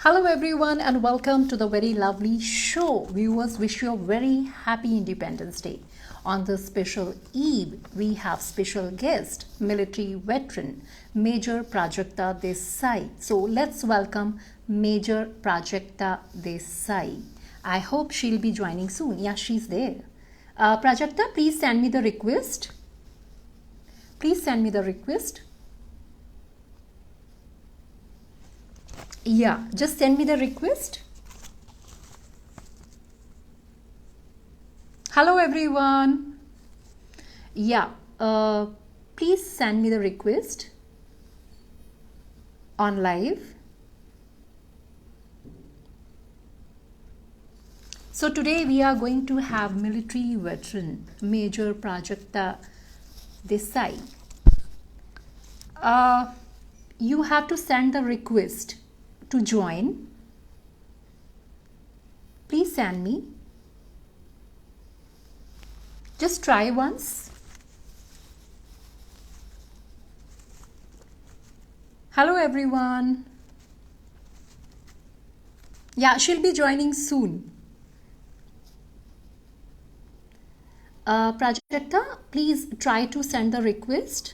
Hello everyone and welcome to the very lovely show. Viewers, wish you a very happy Independence Day. On this special eve, we have special guest, military veteran, Major Prajakta Desai. So let's welcome Major Prajakta Desai. I hope she'll be joining soon. Yeah, she's there. Prajakta, please send me the request. Please send me the request. Yeah, just send me the request. Hello everyone. Yeah, please send me the request on live. So today we are going to have military veteran Major Prajakta Desai. You have to send the request to join. Please send me. Just try once. Hello everyone. Yeah, she'll be joining soon. Prajakta, please try to send the request.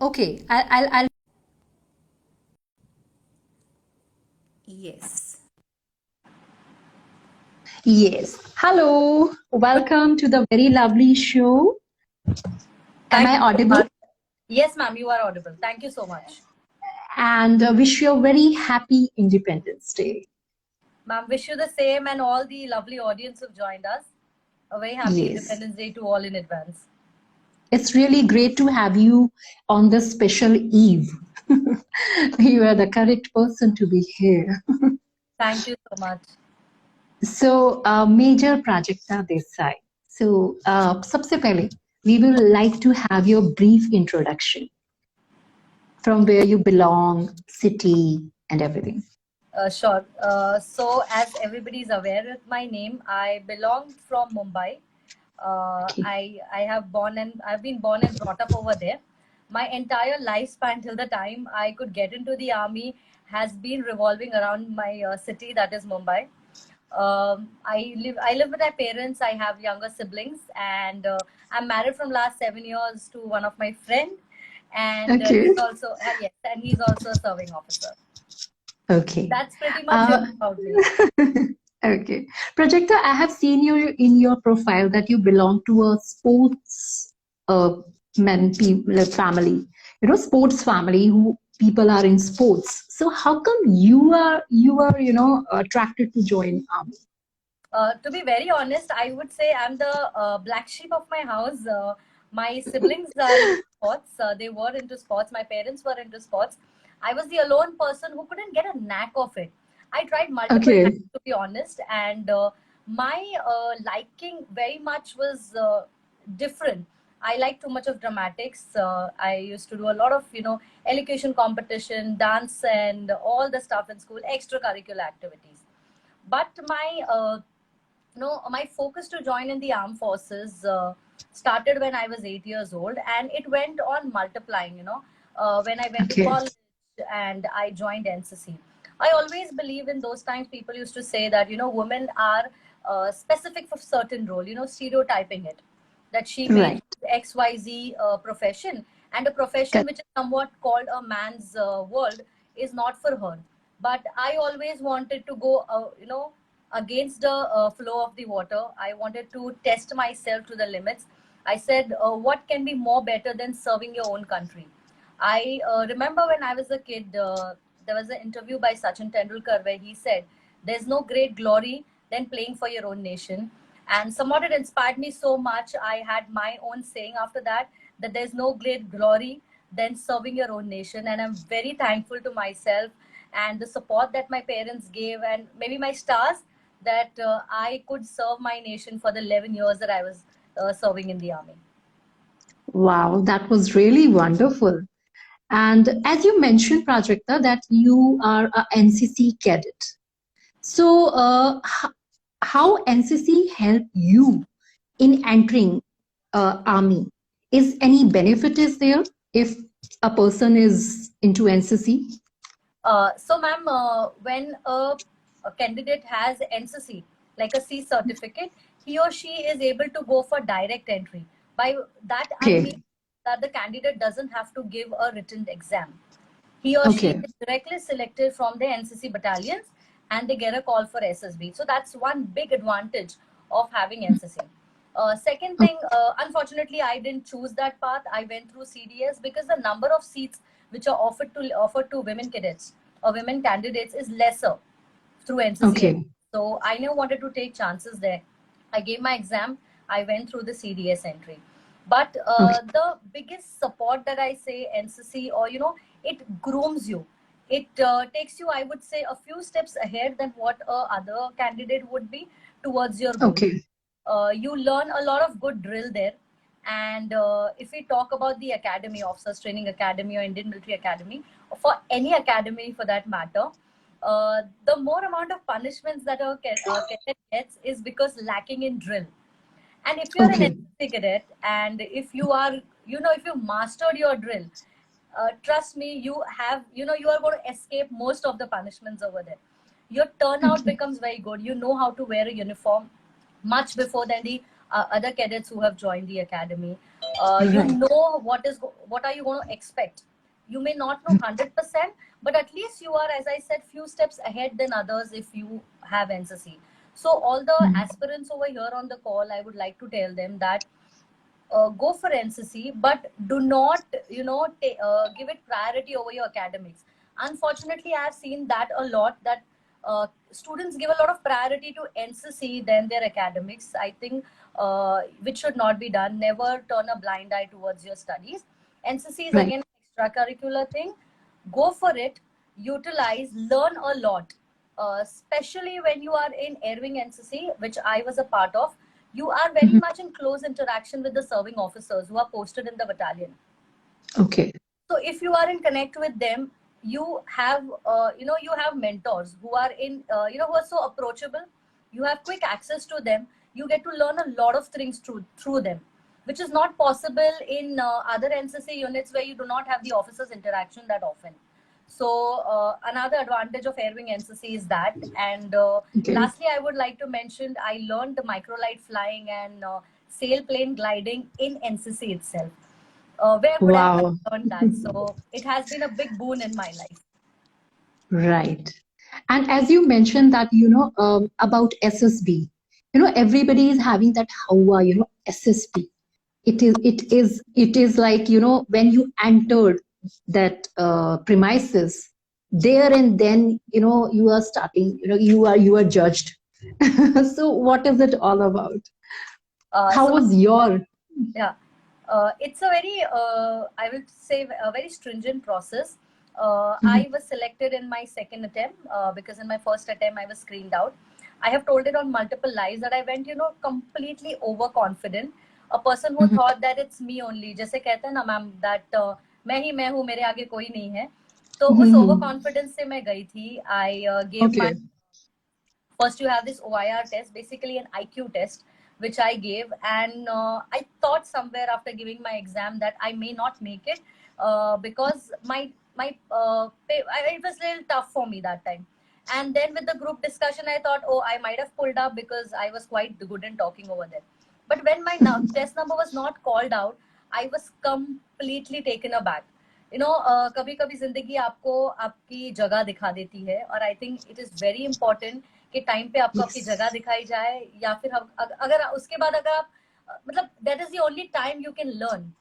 Okay, I'll. Yes. Yes. Hello. Welcome to the very lovely show. Am I audible? Yes, ma'am, you are audible. Thank you so much. And wish you a very happy Independence Day. Ma'am, wish you the same and all the lovely audience who've joined us. A very happy Yes. Independence Day to all in advance. It's really great to have you on this special eve. You are the correct person to be here. Thank you so much. So, Major Prajakta Desai. So, सबसे पहले, we will like to have your brief introduction from where you belong, city, and everything. Sure. So, as everybody is aware with my name, I belong from Mumbai. Okay. I've been born and brought up over there. My entire lifespan till the time I could get into the army has been revolving around my city, that is Mumbai. I live with my parents. I have younger siblings, and I'm married from last 7 years to one of my friend, and Okay. he's also yes, and he's also a serving officer. Okay. That's pretty much it about me. Okay. Prajakta, I have seen you in your profile that you belong to a sports family, sports family who people are in sports. So how come you are attracted to join army? To be very honest, I would say I'm the black sheep of my house. My siblings are into sports. They were into sports. My parents were into sports. I was the alone person who couldn't get a knack of it. I tried multiple times, to be honest, and my liking very much was different. I like too much of dramatics. I used to do a lot of, elocution competition, dance, and all the stuff in school, extracurricular activities. But my focus to join in the armed forces started when I was 8 years old, and it went on multiplying. When I went to college and I joined NCC. I always believe in those times people used to say that women are specific for certain role. Stereotyping it that she may XYZ profession, and a profession which is somewhat called a man's world is not for her. But I always wanted to go, against the flow of the water. I wanted to test myself to the limits. I said, what can be more better than serving your own country? I remember when I was a kid, there was an interview by Sachin Tendulkar where he said, there's no great glory than playing for your own nation. And somewhat it inspired me so much. I had my own saying after that there's no great glory than serving your own nation. And I'm very thankful to myself and the support that my parents gave, and maybe my stars, that I could serve my nation for the 11 years that I was serving in the army. Wow, that was really wonderful. And as you mentioned, Prajakta, that you are a NCC cadet. So how NCC helped you in entering army? Is any benefit is there? if a person is into NCC? So, ma'am, when a candidate has NCC, like a C certificate, he or she is able to go for direct entry. By that, I Okay. mean that the candidate doesn't have to give a written exam. He or she Okay. is directly selected from the NCC battalions and they get a call for SSB. So that's one big advantage of having NCC. Second thing, unfortunately, I didn't choose that path. I went through CDS because the number of seats which are offered to women cadets or women candidates is lesser through NCC. Okay. So I never wanted to take chances there. I gave my exam. I went through the CDS entry. But the biggest support that I say NCC, or it grooms you. It takes you, I would say, a few steps ahead than what a other candidate would be towards your goal. Okay. You learn a lot of good drill there. And if we talk about the academy, Officers Training Academy or Indian Military Academy, or for any academy for that matter, the more amount of punishments that a cadet gets is because lacking in drill. And if you're an NCC cadet and if you are, if you mastered your drill, trust me, you are going to escape most of the punishments over there. Your turnout becomes very good. You know how to wear a uniform much before than the other cadets who have joined the academy. You know what are you going to expect. You may not know 100%, but at least you are, as I said, few steps ahead than others if you have NCC. So all the aspirants over here on the call, I would like to tell them that go for NCC, but do not, give it priority over your academics. Unfortunately, I have seen that a lot, that students give a lot of priority to NCC than their academics. I think which should not be done. Never turn a blind eye towards your studies. NCC is again an extracurricular thing. Go for it, utilize, learn a lot. Especially when you are in Air Wing NCC, which I was a part of, you are very much in close interaction with the serving officers who are posted in the battalion. Okay. So if you are in connect with them, you have, you have mentors who are in, who are so approachable. You have quick access to them. You get to learn a lot of things through them, which is not possible in other NCC units where you do not have the officers interaction that often. So another advantage of Air Wing NCC is that. And lastly, I would like to mention, I learned the microlight flying and sailplane gliding in NCC itself. Where would I have learned that? So it has been a big boon in my life. Right. And as you mentioned that, about SSB, everybody is having that Hawa, SSB. It is like, when you entered that premises, there and then, you are starting, you are judged. So what is it all about? How was your? Yeah, it's a very, I will say, a very stringent process. I was selected in my second attempt because in my first attempt I was screened out. I have told it on multiple lives that I went, completely overconfident. A person who thought that it's me only, जैसे कहते हैं ना ma'am, that मैं हूँ, मेरे आगे कोई नहीं है. तो उस overconfidence से मैं गई थी. I gave my first, you have this OIR test, basically an IQ test, which I gave, and I thought somewhere after giving my exam that I may not make it because it was a little tough for me that time. And then with the group discussion, I thought, oh, I might have pulled up because I was quite good in talking over there. But when my test number was not called out, I was completely taken aback. कभी कभी जिंदगी आपको आपकी जगह दिखा देती है, और I think it is very important कि टाइम पे आपको आपकी जगह दिखाई जाए, या फिर अगर उसके बाद अगर आप मतलब that is the only time you can learn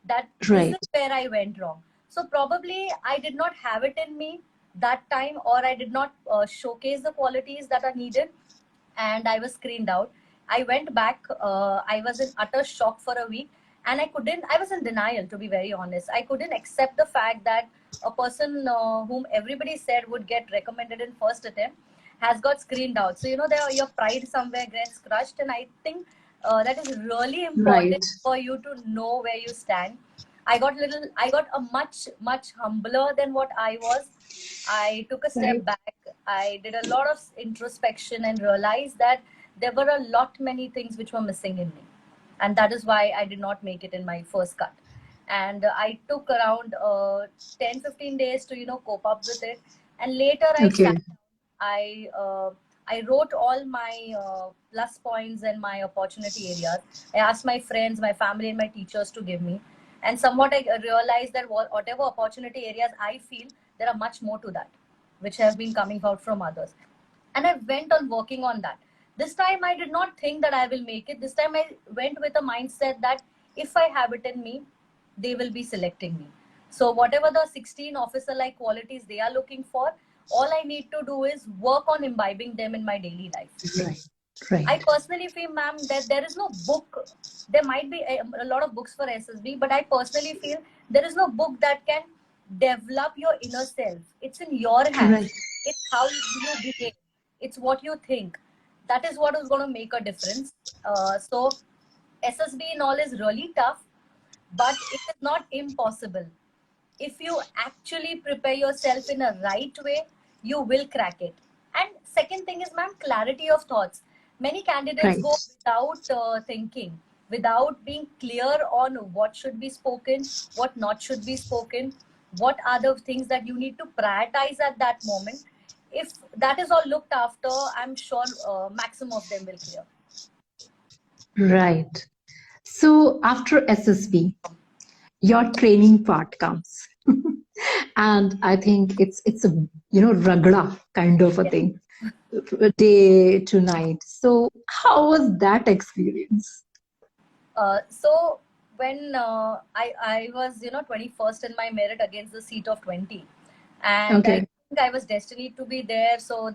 that this is where I went wrong. So probably I did not have it in me that time, or I did not showcase the qualities that are needed, and I was screened out. I went back. I was in utter shock for a week, and I was in denial, to be very honest. I couldn't accept the fact that a person whom everybody said would get recommended in first attempt has got screened out. So, your pride somewhere gets crushed, and I think that is really important for you to know where you stand. I got a much humbler than what I was. I took a step back. I did a lot of introspection and realized that there were many things which were missing in me. And that is why I did not make it in my first cut. and I took around 10-15 days to cope up with it. And later I sat down, I I wrote all my plus points and my opportunity areas. I asked my friends, my family, and my teachers to give me. And somewhat I realized that whatever opportunity areas I feel, there are much more to that, which have been coming out from others. And I went on working on that. This time I did not think that I will make it. This time I went with a mindset that if I have it in me, they will be selecting me. So whatever the 16 officer like qualities they are looking for, all I need to do is work on imbibing them in my daily life. Right. I personally feel, ma'am, that there is no book. There might be a lot of books for SSB, but I personally feel there is no book that can develop your inner self. It's in your hands. It's how you behave. It's what you think. That is what is going to make a difference. So SSB and all is really tough, but it is not impossible. If you actually prepare yourself in a right way, you will crack it. And second thing is, ma'am, clarity of thoughts. Many candidates go without thinking, without being clear on what should be spoken, what not should be spoken, what are the things that you need to prioritize at that moment. If that is all looked after, I'm sure maximum of them will clear. Right. So after SSB, your training part comes. And I think it's a ragda kind of a thing, day to night. So how was that experience? So when I was 21st in my merit against the seat of 20, and I think I was destined to be there. So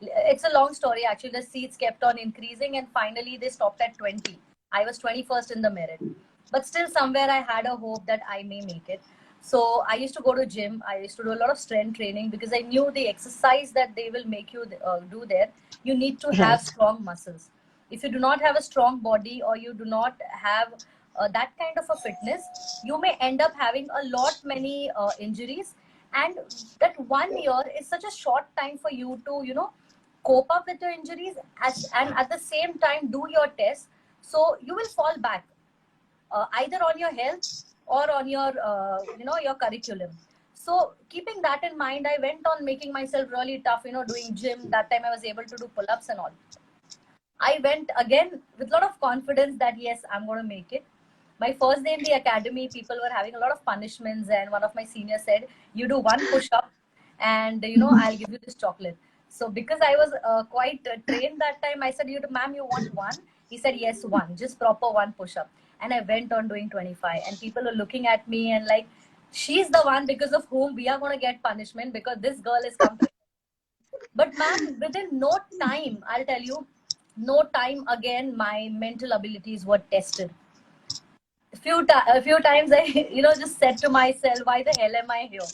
it's a long story actually. The seats kept on increasing, and finally they stopped at 20. I was 21st in the merit, but still somewhere I had a hope that I may make it. So I used to go to gym. I used to do a lot of strength training because I knew the exercise that they will make you do there. You need to have strong muscles. If you do not have a strong body, or you do not have that kind of a fitness, you may end up having a lot many injuries. And that 1 year is such a short time for you to cope up with your injuries and at the same time do your tests. So you will fall back either on your health or on your your curriculum. So keeping that in mind, I went on making myself really tough, doing gym. That time I was able to do pull-ups and all. I went again with a lot of confidence that yes, I'm going to make it. My first day in the academy, people were having a lot of punishments, and one of my seniors said, "You do one push-up, and I'll give you this chocolate." So because I was quite trained that time, I said, "Ma'am, you want one?" He said, "Yes, one, just proper one push-up." And I went on doing 25, and people were looking at me and like, "She's the one because of whom we are going to get punishment because this girl is come to." But ma'am, within no time, I'll tell you, no time again, my mental abilities were tested. A few times I just said to myself, why the hell am I here?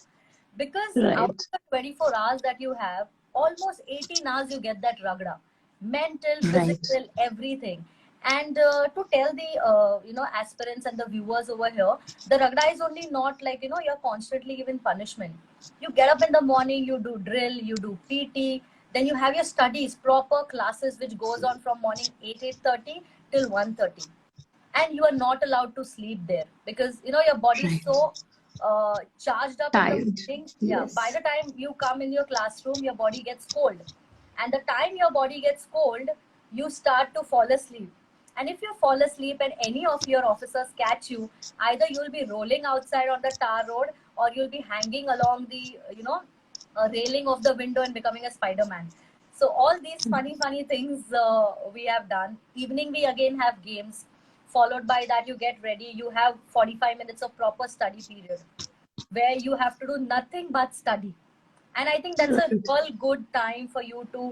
Because out of the 24 hours that you have, almost 18 hours you get that ragda, mental, physical, everything. And to tell the aspirants and the viewers over here, the ragda is only not like you're constantly given punishment. You get up in the morning, you do drill, you do PT, then you have your studies, proper classes which goes on from morning 8:30 till 1:30. And you are not allowed to sleep there because your body is so charged up in the morning. By the time you come in your classroom, your body gets cold, and the time your body gets cold, you start to fall asleep. And if you fall asleep and any of your officers catch you, either you'll be rolling outside on the tar road, or you'll be hanging along the railing of the window and becoming a Spider-Man. So all these funny things we have done. Evening we again have games. Followed by that, you get ready. You have 45 minutes of proper study period where you have to do nothing but study. And I think that's a real good time for you to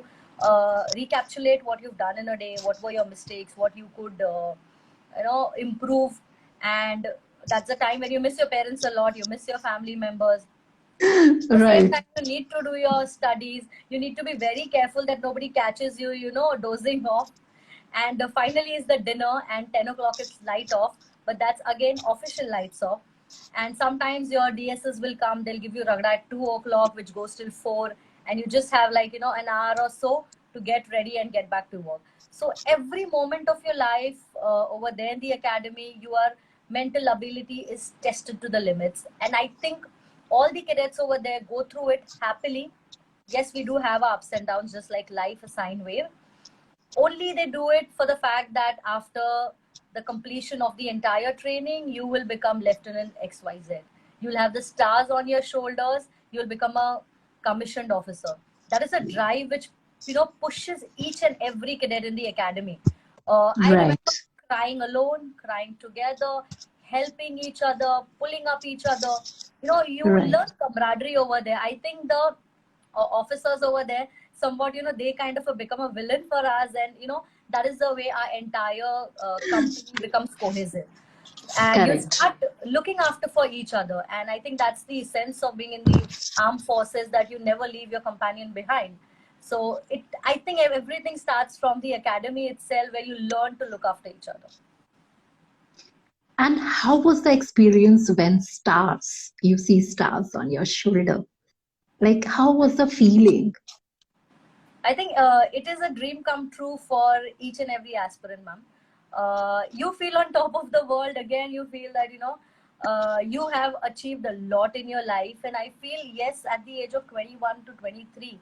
recapitulate what you've done in a day, what were your mistakes, what you could improve. And that's the time when you miss your parents a lot, you miss your family members. At the same time, you need to do your studies. You need to be very careful that nobody catches you, dozing off. And finally is the dinner, and 10 o'clock it's light off, but that's again official lights off. And sometimes your DSS will come, they'll give you ragda at 2 o'clock, which goes till 4, and you just have like, an hour or so to get ready and get back to work. So every moment of your life over there in the academy, you are mental ability is tested to the limits. And I think all the cadets over there go through it happily. Yes, we do have our ups and downs, just like life, a sine wave. Only they do it for the fact that after the completion of the entire training, you will become Lieutenant XYZ. You'll have the stars on your shoulders. You'll become a commissioned officer. That is a drive which, pushes each and every cadet in the academy. I remember crying alone, crying together, helping each other, pulling up each other. You learn camaraderie over there. I think the officers over there, somewhat, they kind of become a villain for us, and that is the way our entire company becomes cohesive. And you start looking after for each other. And I think that's the sense of being in the armed forces, that you never leave your companion behind. So I think everything starts from the academy itself, where you learn to look after each other. And how was the experience when you see stars on your shoulder? Like, how was the feeling? I think it is a dream come true for each and every aspirant, ma'am. You feel on top of the world. Again, you feel that, you have achieved a lot in your life. And I feel, yes, at the age of 21 to 23,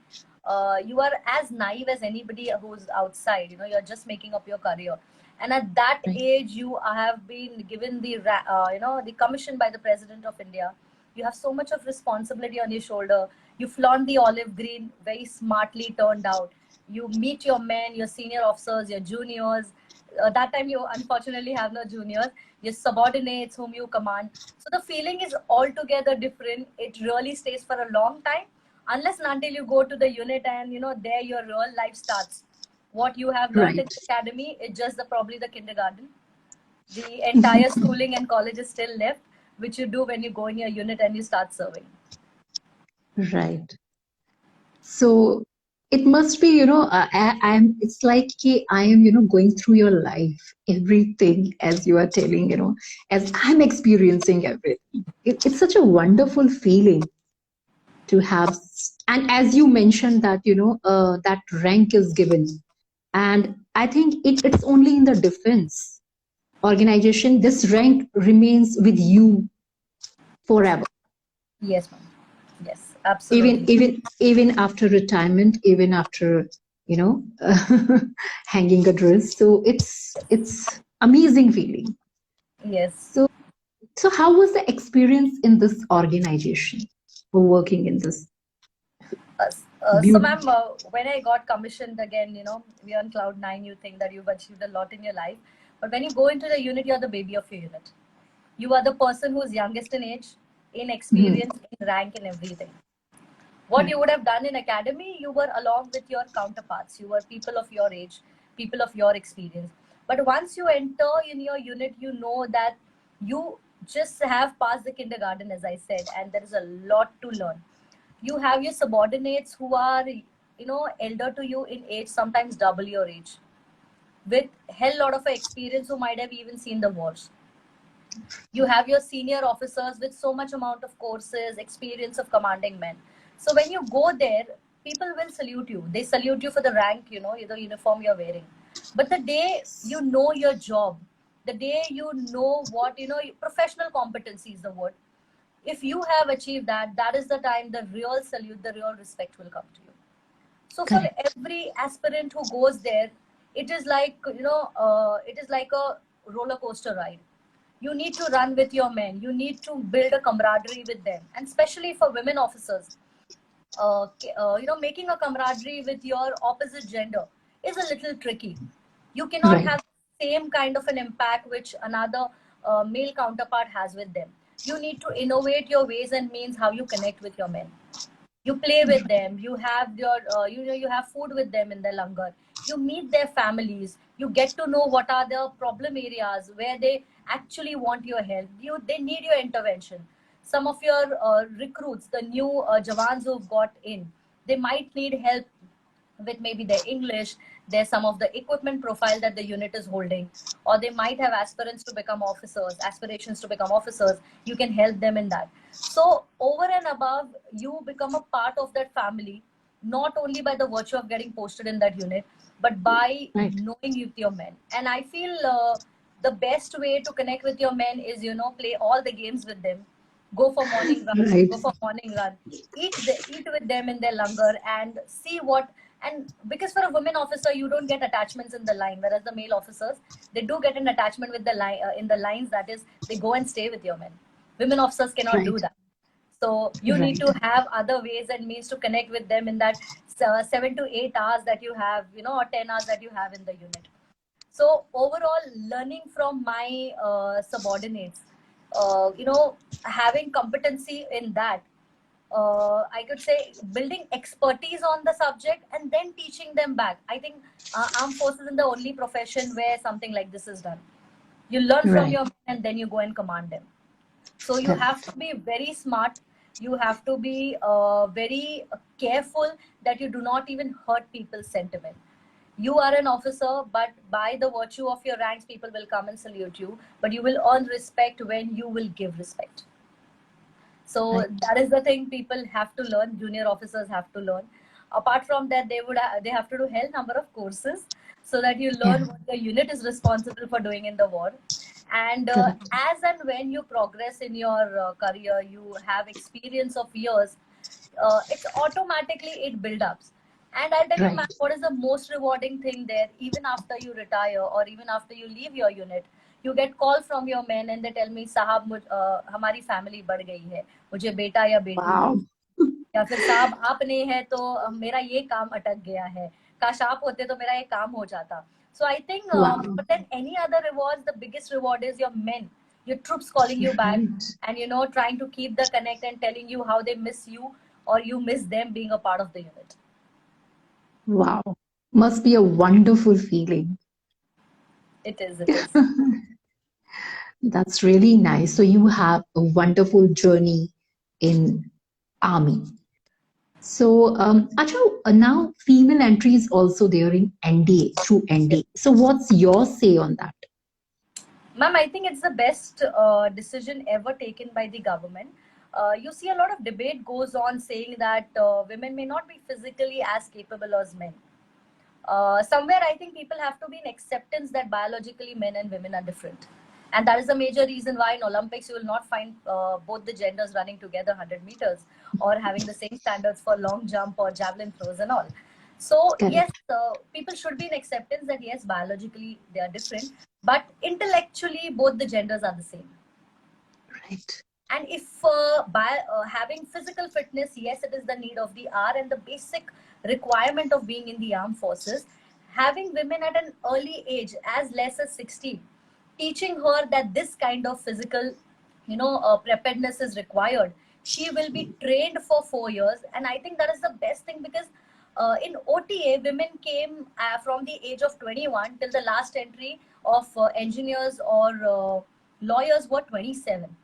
you are as naive as anybody who's outside. You're just making up your career. And at that age, you have been given the commission by the President of India. You have so much of responsibility on your shoulder. You flaunt the olive green, very smartly turned out. You meet your men, your senior officers, your juniors. That time you unfortunately have no juniors. Your subordinates whom you command. So the feeling is altogether different. It really stays for a long time, unless and until you go to the unit and there your real life starts. What you have learned in the academy is just probably the kindergarten. The entire schooling and college is still left, which you do when you go in your unit and you start serving. Right. So it must be, it's like I am, going through your life, everything, as you are telling, as I'm experiencing everything. It's such a wonderful feeling to have. And as you mentioned that, that rank is given. And I think it's only in the defense organization, this rank remains with you forever. Yes, ma'am. Yes, absolutely. Even after retirement, even after hanging a dress. So it's amazing feeling. Yes. So how was the experience in this organization, working in this? So ma'am, when I got commissioned again, we're on cloud 9. You think that you've achieved a lot in your life, but when you go into the unit, you're the baby of your unit. You are the person who's youngest in age, in experience, in rank, in everything. What you would have done in academy, you were along with your counterparts. You were people of your age, people of your experience. But once you enter in your unit, you know that you just have passed the kindergarten, as I said, and there is a lot to learn. You have your subordinates who are, elder to you in age, sometimes double your age, with hell lot of experience, who might have even seen the wars. You have your senior officers with so much amount of courses, experience of commanding men. So when you go there, people will salute you. They salute you for the rank, the uniform you're wearing. But the day you know your job, the day you know what, professional competency is the word. If you have achieved that, that is the time the real salute, the real respect will come to you. So for every aspirant who goes there, it is like, it is like a roller coaster ride. You need to run with your men. You need to build a camaraderie with them. And especially for women officers, making a camaraderie with your opposite gender is a little tricky. You cannot have the same kind of an impact which another male counterpart has with them. You need to innovate your ways and means how you connect with your men. You play with them. You have your, you have food with them in their langar. You meet their families. You get to know what are their problem areas where they actually want your help. They need your intervention. Some of your recruits, the new Jawans who've got in, they might need help with maybe their English, there's some of the equipment profile that the unit is holding, or they might have aspirations to become officers. You can help them in that. So over and above, you become a part of that family, not only by the virtue of getting posted in that unit, but by knowing with your men. And I feel the best way to connect with your men is, play all the games with them, go for morning runs, Right. go for morning run, eat with them in their langar, and see what. And because for a women officer, you don't get attachments in the line, whereas the male officers, they do get an attachment with the line in the lines. That is, they go and stay with your men. Women officers cannot do Right. that. So you need Right. to have other ways and means to connect with them in that 7 to 8 hours that you have, or 10 hours that you have in the unit. So overall, learning from my subordinates, having competency in that, I could say building expertise on the subject and then teaching them back. I think armed forces is the only profession where something like this is done. You learn from Right. your men and then you go and command them. So you Correct. have to be very smart. You have to be very careful that you do not even hurt people's sentiment. You are an officer, but by the virtue of your ranks, people will come and salute you. But you will earn respect when you will give respect. So Right. that is the thing people have to learn. Junior officers have to learn. Apart from that, they have to do hell number of courses so that you Yeah. learn what the unit is responsible for doing in the war. And Correct. as and when you progress in your career, you have experience of years. It's automatically it build ups. And I'll tell you, ma'am, Right. what is the most rewarding thing there? Even after you retire or even after you leave your unit, you get call from your men and they tell me, साहब हमारी family बढ़ गई है, मुझे बेटा या बेटी Wow. या फिर साहब आप नहीं है तो मेरा ये काम अटक गया है, काश आप होते तो मेरा ये काम हो जाता. So I think Wow. more than any other rewards, the biggest reward is your men, your troops calling you back Right. and trying to keep the connect and telling you how they miss you or you miss them being a part of the unit. Wow. Must be a wonderful feeling. It is, it is. That's really nice. So you have a wonderful journey in army. So, now female entry is also there in NDA, through NDA. So what's your say on that? Ma'am, I think it's the best decision ever taken by the government. You see a lot of debate goes on saying that women may not be physically as capable as men. Somewhere I think people have to be in acceptance that biologically men and women are different. And that is the major reason why in Olympics you will not find both the genders running together 100 meters or having the same standards for long jump or javelin throws and all. So Correct. yes, people should be in acceptance that yes, biologically they are different, but intellectually both the genders are the same. Right. And if having physical fitness, yes, it is the need of the hour and the basic requirement of being in the armed forces. Having women at an early age, as less as 16, teaching her that this kind of physical, preparedness is required. She will be trained for 4 years, and I think that is the best thing because in OTA, women came from the age of 21 till the last entry of engineers or lawyers were 27.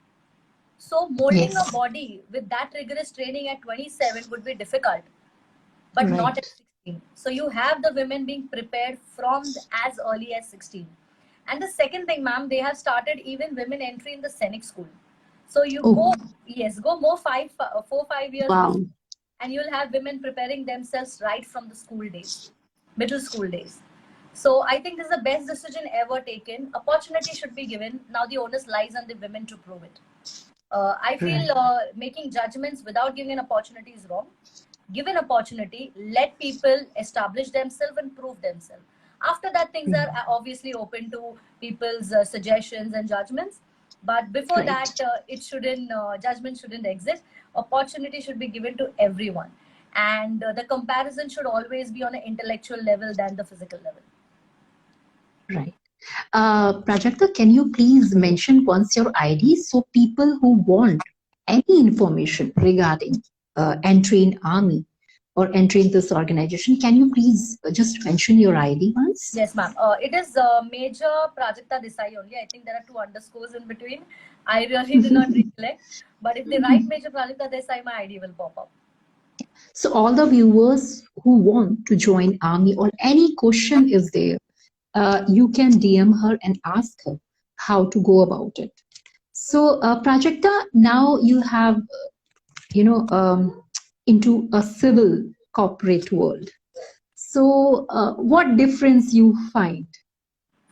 So molding Yes. a body with that rigorous training at 27 would be difficult, but not Right. at 16. So you have the women being prepared from as early as 16. And the second thing, ma'am, they have started even women entry in the Scenic school. So you Oh. go more 4-5 years Wow. before, and you'll have women preparing themselves right from the school days, middle school days. So I think this is the best decision ever taken. Opportunity should be given. Now the onus lies on the women to prove it. I feel Right. making judgments without giving an opportunity is wrong. Give an opportunity, let people establish themselves and prove themselves. After that, things are obviously open to people's suggestions and judgments. But before that, Right. it shouldn't judgment shouldn't exist. Opportunity should be given to everyone, and the comparison should always be on an intellectual level than the physical level. Right. Prajakta, can you please mention once your ID so people who want any information regarding entry in army or entry in this organization, can you please just mention your ID once? Yes, ma'am. It is Major Prajakta Desai only. I think there are 2 underscores in between. I really do not recollect. But if they write Major Prajakta Desai, my ID will pop up. So all the viewers who want to join army or any question is there, you can DM her and ask her how to go about it. So Prajakta, now you have, into a civil corporate world. So what difference you find?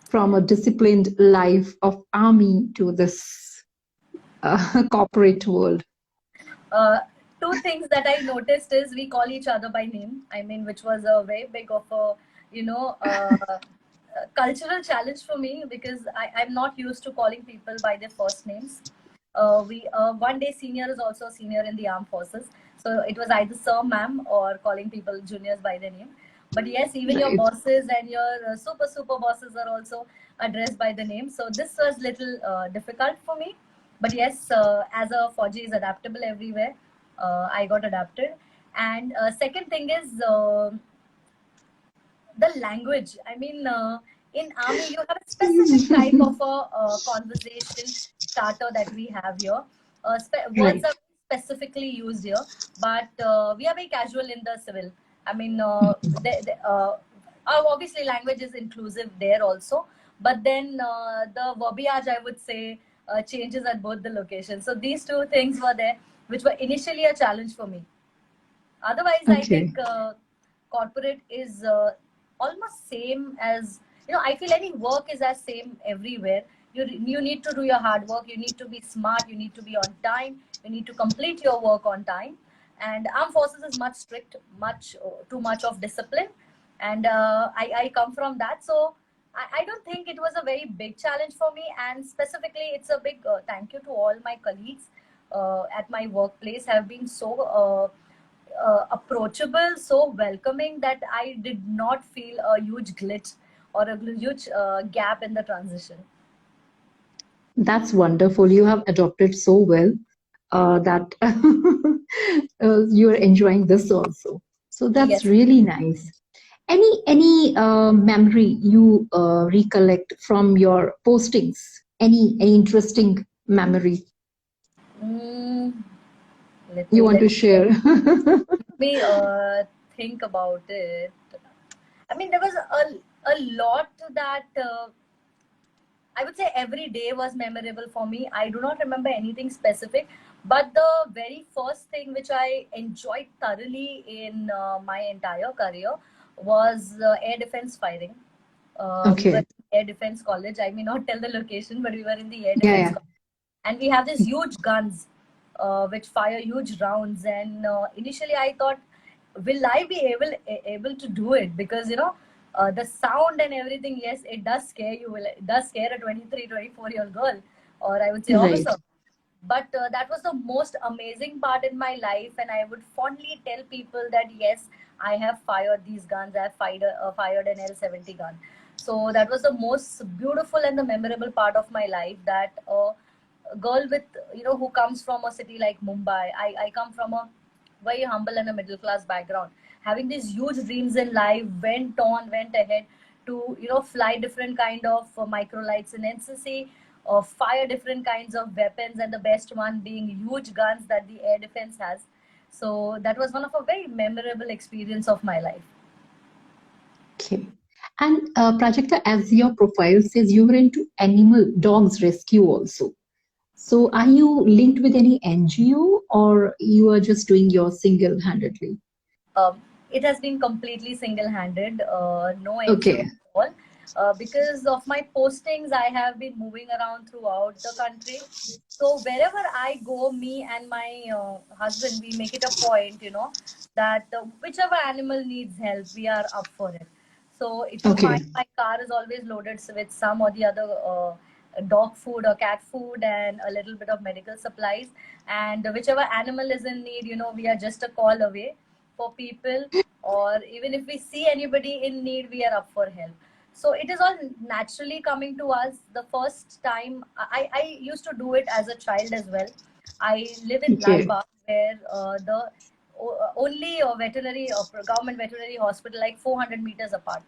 from a disciplined life of army to this corporate world? Uh, Two things that I noticed is we call each other by name. I mean, which was a very big of a, you know, cultural challenge for me because I'm not used to calling people by their first names. We one day senior is also a senior in the armed forces, so it was either sir, ma'am, or calling people juniors by their name. But yes, even your Right. bosses and your super bosses are also addressed by the name. So this was little difficult for me. But yes, as a Fauji is adaptable everywhere, I got adapted. And second thing is the language. I mean, in army, you have a specific type of a conversation starter that we have here. Words Right. are specifically used here, but we are very casual in the civil. I mean, obviously language is inclusive there also, but then the verbiage, I would say, changes at both the locations. So these two things were there, which were initially a challenge for me. Otherwise, I Okay. think corporate is almost same as, I feel any work is as same everywhere. You need to do your hard work, you need to be smart, you need to be on time, you need to complete your work on time. And armed forces is much strict, much too much of discipline. And I come from that, so I don't think it was a very big challenge for me. And specifically, it's a big thank you to all my colleagues at my workplace have been so approachable, so welcoming that I did not feel a huge glitch or a huge gap in the transition. That's wonderful. You have adopted so well that you're enjoying this also. So that's Yes. really nice. Any memory you recollect from your postings? Any interesting memory Mm, you want let to share? me think about it. I mean, there was a lot that I would say every day was memorable for me. I do not remember anything specific, but the very first thing which I enjoyed thoroughly in my entire career was air defense firing. We were Okay. in Air Defense College. I may not tell the location, but we were in the Air Yeah, Defense yeah. College. And we have these huge guns which fire huge rounds. And initially I thought, will I be able to do it? Because, the sound and everything, yes, it does scare you. It does scare a 23, 24-year-old girl, or I would say Right. officer. But that was the most amazing part in my life, and I would fondly tell people that yes, I have fired these guns. I have fired an L-70 gun. So that was the most beautiful and the memorable part of my life. That a girl with, who comes from a city like Mumbai. I come from a very humble and a middle class background. Having these huge dreams in life, went ahead to fly different kind of microlights in NCC, fire different kinds of weapons, and the best one being huge guns that the air defense has. So that was one of a very memorable experience of my life. Okay. And Prajakta, as your profile says, you were into animal dogs rescue also. So are you linked with any NGO or you are just doing your single-handedly? It has been completely single-handed, no NGO Okay. at all. Because of my postings, I have been moving around throughout the country. So wherever I go, me and my husband, we make it a point, that whichever animal needs help, we are up for it. So if you Okay. find my car is always loaded with some or the other dog food or cat food and a little bit of medical supplies, and whichever animal is in need, we are just a call away for people, or even if we see anybody in need, we are up for help. So it is all naturally coming to us. The first time I used to do it as a child as well. I live in Okay. Lalbagh, where the only veterinary government veterinary hospital like 400 meters apart.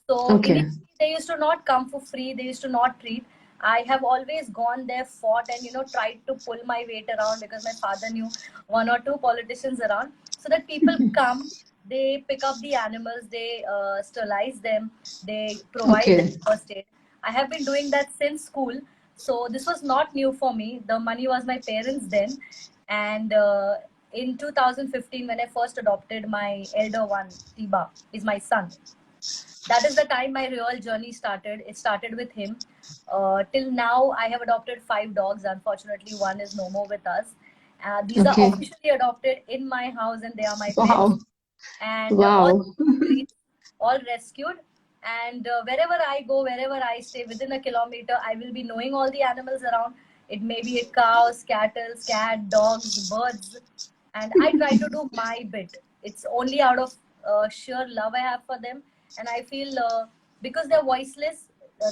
So Okay. initially they used to not come for free. They used to not treat. I have always gone there, fought, and tried to pull my weight around because my father knew one or two politicians around, so that people come, they pick up the animals, they sterilize them, they provide them Okay. first aid. I have been doing that since school, so this was not new for me. The money was my parents then, and in 2015 when I first adopted my elder one, Tiba, is my son. that is the time my real journey started. It started with him. Till now, I have adopted 5 dogs. Unfortunately, one is no more with us. These are Okay. officially adopted in my house, and they are my pets. Wow. And Wow. all rescued. And wherever I go, wherever I stay, within a kilometer, I will be knowing all the animals around. It may be cows, cattle, cat, dogs, birds, and I try to do my bit. It's only out of sheer love I have for them, and I feel because they're voiceless,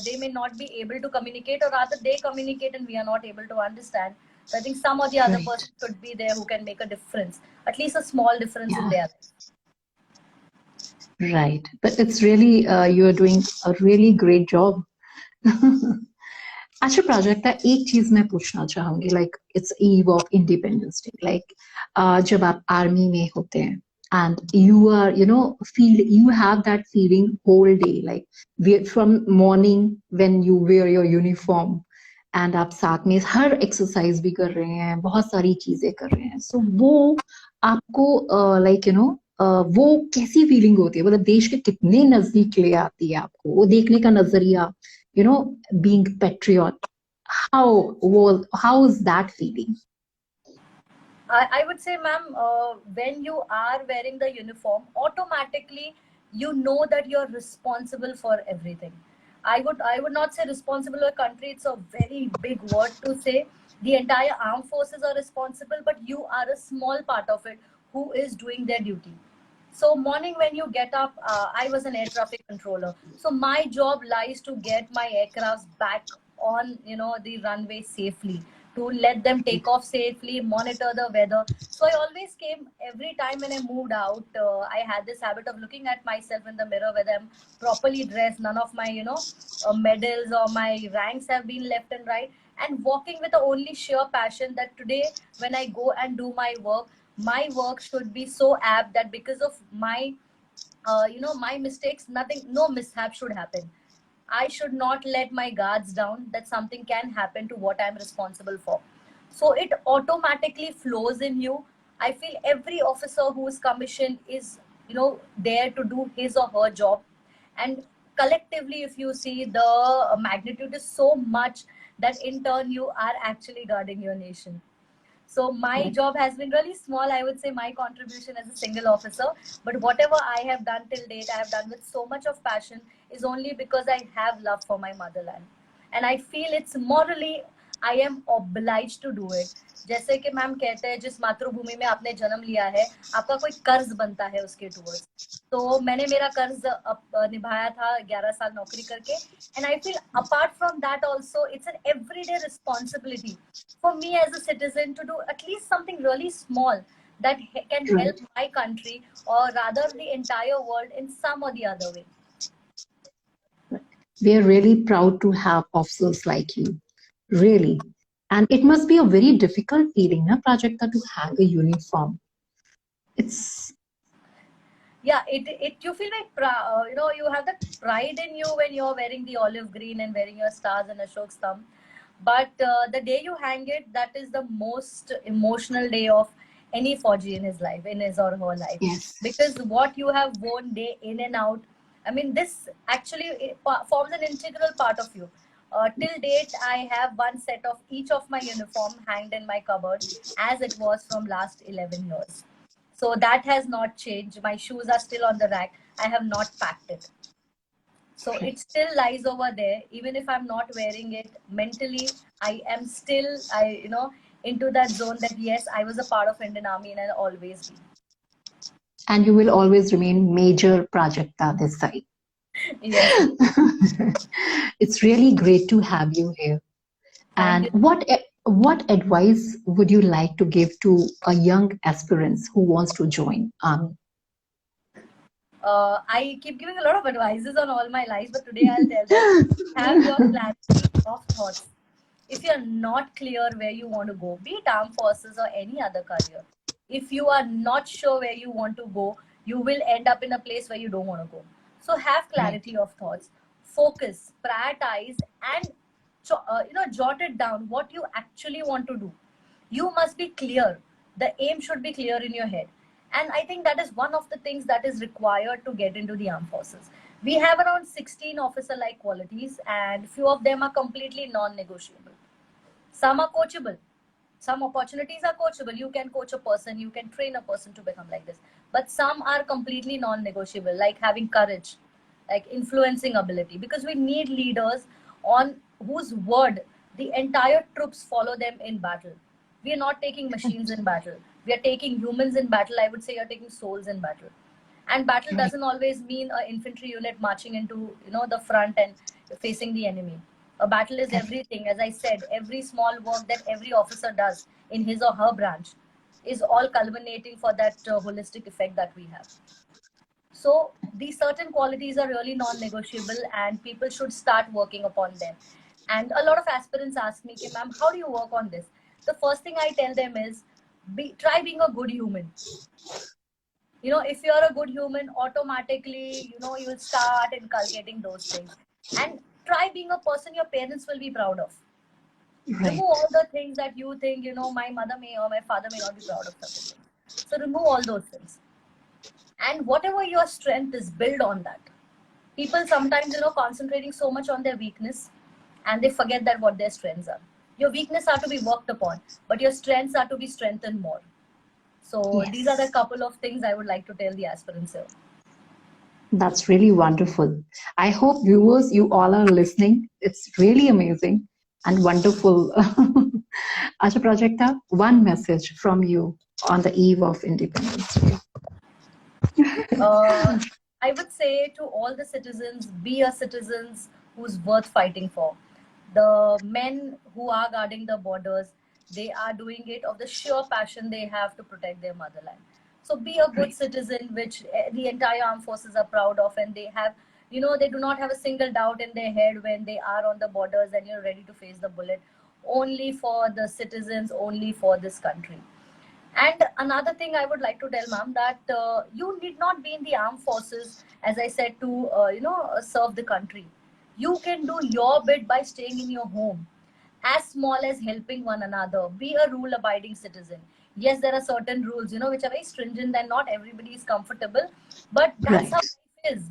they may not be able to communicate, or rather, they communicate and we are not able to understand. So I think some or the other Right. person should be there who can make a difference, at least a small difference in their life. Right. But it's really, you're doing a really great job. अच्छा प्राजक्ता, एक चीज मैं पूछना चाहूंगी, like it's eve of independence day, like जब आप army में होते हैं and you are, you have that feeling whole day, like from morning when you wear your uniform and आप साथ में हर एक्सरसाइज भी कर रहे हैं, बहुत सारी चीजें कर रहे हैं, so वो आपको वो कैसी फीलिंग होती है, मतलब देश के कितने नजदीक ले आती है आपको, वो देखने का नजरिया, being patriot, how is that feeling? I would say, ma'am, when you are wearing the uniform, automatically you know that you're responsible for everything. I would not say responsible for a country. It's a very big word to say. The entire armed forces are responsible, but you are a small part of it who is doing their duty. So morning when you get up, I was an air traffic controller. So my job lies to get my aircrafts back on, the runway safely, to let them take off safely, monitor the weather. So I always came every time when I moved out. I had this habit of looking at myself in the mirror whether I'm properly dressed. None of my, medals or my ranks have been left and right. And walking with the only sheer passion that today, when I go and do my work should be so apt that because of my my mistakes, no mishap should happen. I should not let my guards down, that something can happen to what I'm responsible for. So it automatically flows in you. I feel every officer who is commissioned is there to do his or her job. And collectively, if you see, the magnitude is so much that in turn you are actually guarding your nation. So my job has been really small. I would say my contribution as a single officer, but whatever I have done till date, I have done with so much of passion, is only because I have love for my motherland. And I feel it's morally, I am obliged to do it. जैसे कि ma'am कहते हैं, जिस मातृभूमि में आपने जन्म लिया है, आपका कोई कर्ज बनता है उसके टूवर्ड्स. तो मैंने मेरा कर्ज निभाया था 11 साल नौकरी करके. And I feel apart from that also, it's an everyday responsibility for me as a citizen to do at least something really small that can help my country, or rather the entire world, in some or the other way. We are really proud to have officers like you, really. And it must be a very difficult feeling, na, Prajakta, to hang a uniform. It's... Yeah, you feel like, you have that pride in you when you're wearing the olive green and wearing your stars and Ashok's thumb. But the day you hang it, that is the most emotional day of any Fauji in his life, in his or her life. Yes. Because what you have worn day in and out, I mean, this actually forms an integral part of you. Till date, I have one set of each of my uniform hanged in my cupboard, as it was from last 11 years. So that has not changed. My shoes are still on the rack. I have not packed it. So it still lies over there. Even if I'm not wearing it, mentally, I am still, into that zone that yes, I was a part of Indian Army and I'll always be. And you will always remain Major Prajakta Desai. Yes. It's really great to have you here. And what advice would you like to give to a young aspirant who wants to join Army? I keep giving a lot of advices on all my lives, but today I'll tell them, have your clarity of thoughts. If you're not clear where you want to go, be it armed forces or any other career, if you are not sure where you want to go, you will end up in a place where you don't want to go. So have clarity of thoughts, focus, prioritize, and jot it down what you actually want to do. You must be clear. The aim should be clear in your head. And I think that is one of the things that is required to get into the armed forces. We have around 16 officer-like qualities, and few of them are completely non-negotiable. Some are coachable. Some opportunities are coachable. You can coach a person, you can train a person to become like this. But some are completely non-negotiable, like having courage, like influencing ability. Because we need leaders on whose word the entire troops follow them in battle. We are not taking machines in battle. We are taking humans in battle. I would say you're taking souls in battle. And battle doesn't always mean an infantry unit marching into, the front and facing the enemy. A battle is everything. As I said, every small work that every officer does in his or her branch is all culminating for that holistic effect that we have. So these certain qualities are really non-negotiable, and people should start working upon them. And a lot of aspirants ask me, okay, ma'am, how do you work on this? The first thing I tell them is, try being a good human. If you're a good human, automatically, you'll start inculcating those things. And try being a person your parents will be proud of. Right. Remove all the things that you think, my mother may or my father may not be proud of something. So remove all those things. And whatever your strength is, build on that. People sometimes, concentrating so much on their weakness, and they forget that what their strengths are. Your weakness are to be worked upon, but your strengths are to be strengthened more. So Yes. these are the couple of things I would like to tell the aspirants here. That's really wonderful. I hope viewers, you all are listening. It's really amazing and wonderful. Acha Prajakta, one message from you on the eve of Independence Day. I would say to all the citizens, be a citizen who's worth fighting for. The men who are guarding the borders, they are doing it of the sheer passion they have to protect their motherland. So be a good citizen, which the entire armed forces are proud of, and they have, they do not have a single doubt in their head when they are on the borders and you're ready to face the bullet. Only for the citizens, only for this country. And another thing I would like to tell, ma'am, that you need not be in the armed forces, as I said, to serve the country. You can do your bit by staying in your home, as small as helping one another. Be a rule-abiding citizen. Yes, there are certain rules, which are very stringent, and not everybody is comfortable. But that's how life is.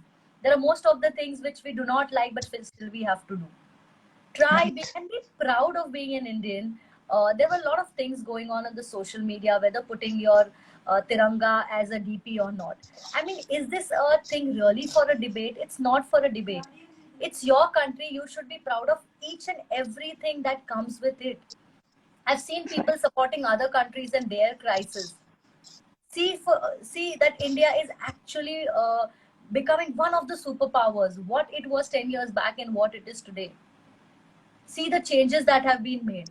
There are most of the things which we do not like, but still we have to do. Try and be proud of being an Indian. There were a lot of things going on the social media, whether putting your Tiranga as a DP or not. I mean, is this a thing really for a debate? It's not for a debate. It's your country. You should be proud of each and everything that comes with it. I've seen people supporting other countries in their crisis. See that India is actually becoming one of the superpowers. What it was 10 years back and what it is today. See the changes that have been made.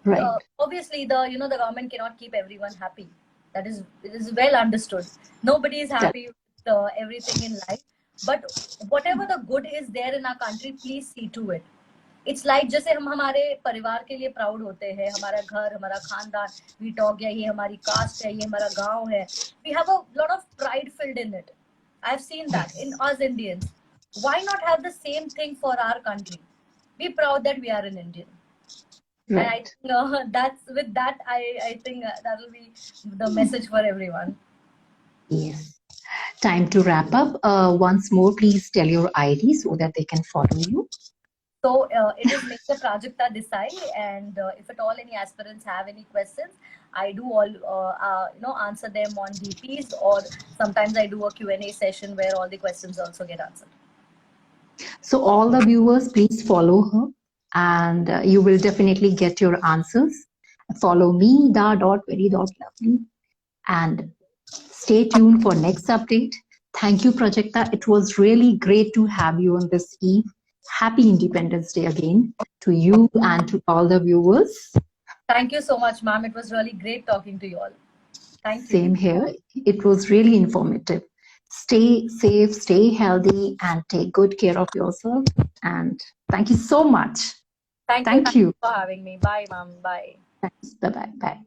Right. Obviously, the government cannot keep everyone happy. It is well understood. Nobody is happy with everything in life. But whatever the good is there in our country, please see to it. It's like जैसे हम हमारे परिवार के लिए proud होते हैं, हमारा घर, हमारा खानदान, we talk या ये हमारी कास्ट है, ये हमारा गांव है. We have a lot of pride filled in it. I've seen that in us Indians. Why not have the same thing for our country? Be proud that we are an Indian. Right. And I think I think that will be the message for everyone. Yes. Time to wrap up. Once more, please tell your ID so that they can follow you. So it is Mr. PRAJAKTA Desai, and if at all any aspirants have any questions, I do all answer them on DPs, or sometimes I do a Q&A session where all the questions also get answered. So all the viewers, please follow her, and you will definitely get your answers. Follow me, da.very.lovely, and stay tuned for next update. Thank you, Prajakta. It was really great to have you on this eve. Happy Independence Day again to you and to all the viewers. Thank you so much, ma'am. It was really great talking to you all. Thank you. Same here. It was really informative. Stay safe, stay healthy, and take good care of yourself. And thank you so much. Thank you for having me. Bye, ma'am. Bye. Thanks. Bye-bye. Bye.